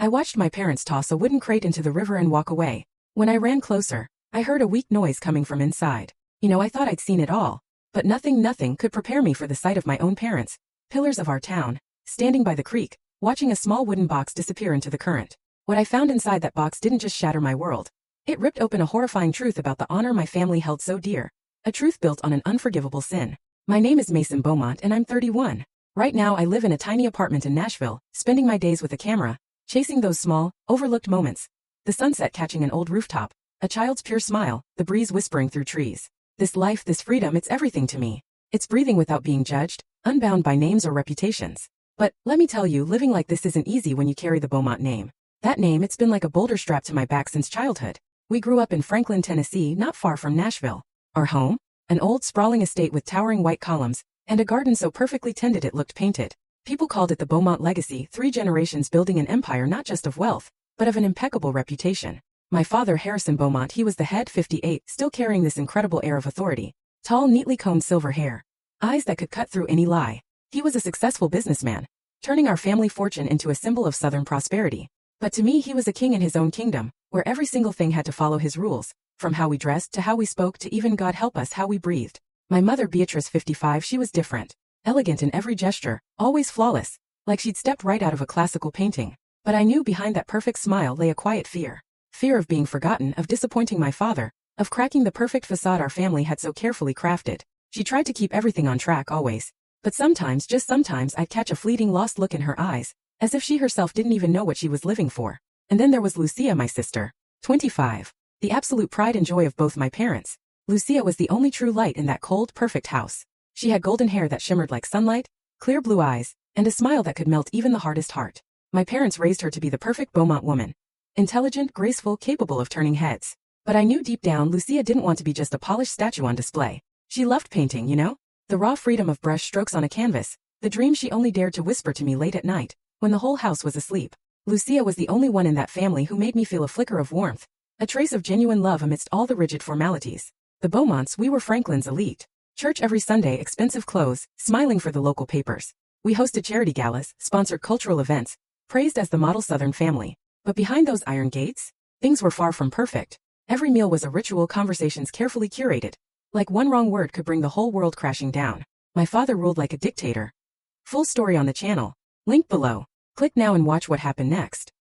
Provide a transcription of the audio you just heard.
I watched my parents toss a wooden crate into the river and walk away. When I ran closer, I heard a weak noise coming from inside. I thought I'd seen it all. But nothing could prepare me for the sight of my own parents, pillars of our town, standing by the creek, watching a small wooden box disappear into the current. What I found inside that box didn't just shatter my world. It ripped open a horrifying truth about the honor my family held so dear. A truth built on an unforgivable sin. My name is Mason Beaumont and I'm 31. Right now I live in a tiny apartment in Nashville, spending my days with a camera, chasing those small, overlooked moments. The sunset catching an old rooftop, a child's pure smile, the breeze whispering through trees. This life, this freedom, it's everything to me. It's breathing without being judged, unbound by names or reputations. But, let me tell you, living like this isn't easy when you carry the Beaumont name. That name, it's been like a boulder strapped to my back since childhood. We grew up in Franklin, Tennessee, not far from Nashville. Our home? An old, sprawling estate with towering white columns, and a garden so perfectly tended it looked painted. People called it the Beaumont legacy, 3 generations building an empire not just of wealth, but of an impeccable reputation. My father, Harrison Beaumont, he was the head, 58, still carrying this incredible air of authority. Tall, neatly combed silver hair. Eyes that could cut through any lie. He was a successful businessman, turning our family fortune into a symbol of Southern prosperity. But to me he was a king in his own kingdom, where every single thing had to follow his rules, from how we dressed to how we spoke to even, God help us, how we breathed. My mother, Beatrice, 55, she was different. Elegant in every gesture, always flawless, like she'd stepped right out of a classical painting. But I knew behind that perfect smile lay a quiet fear. Fear of being forgotten, of disappointing my father, of cracking the perfect facade our family had so carefully crafted. She tried to keep everything on track always. But sometimes, just sometimes, I'd catch a fleeting lost look in her eyes, as if she herself didn't even know what she was living for. And then there was Lucia, my sister, 25. The absolute pride and joy of both my parents. Lucia was the only true light in that cold, perfect house. She had golden hair that shimmered like sunlight, clear blue eyes, and a smile that could melt even the hardest heart. My parents raised her to be the perfect Beaumont woman. Intelligent, graceful, capable of turning heads. But I knew deep down Lucia didn't want to be just a polished statue on display. She loved painting, the raw freedom of brush strokes on a canvas, the dream she only dared to whisper to me late at night, when the whole house was asleep. Lucia was the only one in that family who made me feel a flicker of warmth, a trace of genuine love amidst all the rigid formalities. The Beaumonts, we were Franklin's elite. Church every Sunday, expensive clothes, smiling for the local papers. We hosted charity galas, sponsored cultural events, praised as the model Southern family. But behind those iron gates, things were far from perfect. Every meal was a ritual, conversations carefully curated. Like one wrong word could bring the whole world crashing down. My father ruled like a dictator. Full story on the channel. Link below. Click now and watch what happened next.